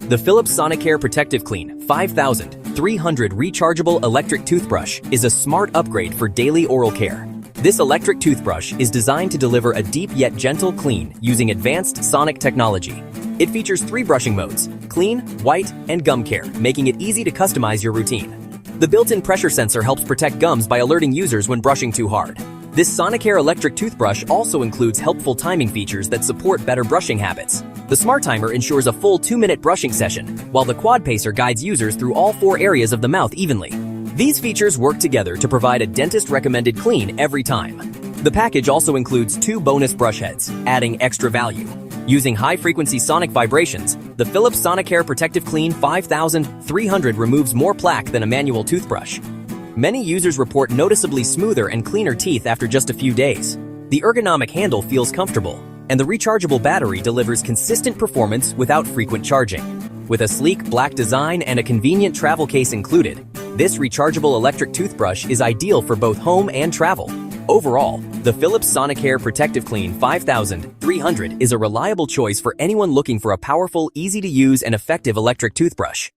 The Philips Sonicare ProtectiveClean 5300 Rechargeable Electric Toothbrush is a smart upgrade for daily oral care. This electric toothbrush is designed to deliver a deep yet gentle clean using advanced sonic technology. It features 3 brushing modes: clean, white, and gum care, making it easy to customize your routine. The built-in pressure sensor helps protect gums by alerting users when brushing too hard. This Sonicare electric toothbrush also includes helpful timing features that support better brushing habits. The SmarTimer ensures a full 2-minute brushing session, while the QuadPacer guides users through all 4 areas of the mouth evenly. These features work together to provide a dentist-recommended clean every time. The package also includes 2 bonus brush heads, adding extra value. Using high-frequency sonic vibrations, the Philips Sonicare ProtectiveClean 5300 removes more plaque than a manual toothbrush. Many users report noticeably smoother and cleaner teeth after just a few days. The ergonomic handle feels comfortable, and the rechargeable battery delivers consistent performance without frequent charging. With a sleek black design and a convenient travel case included, this rechargeable electric toothbrush is ideal for both home and travel. Overall, the Philips Sonicare ProtectiveClean 5300 is a reliable choice for anyone looking for a powerful, easy-to-use, and effective electric toothbrush.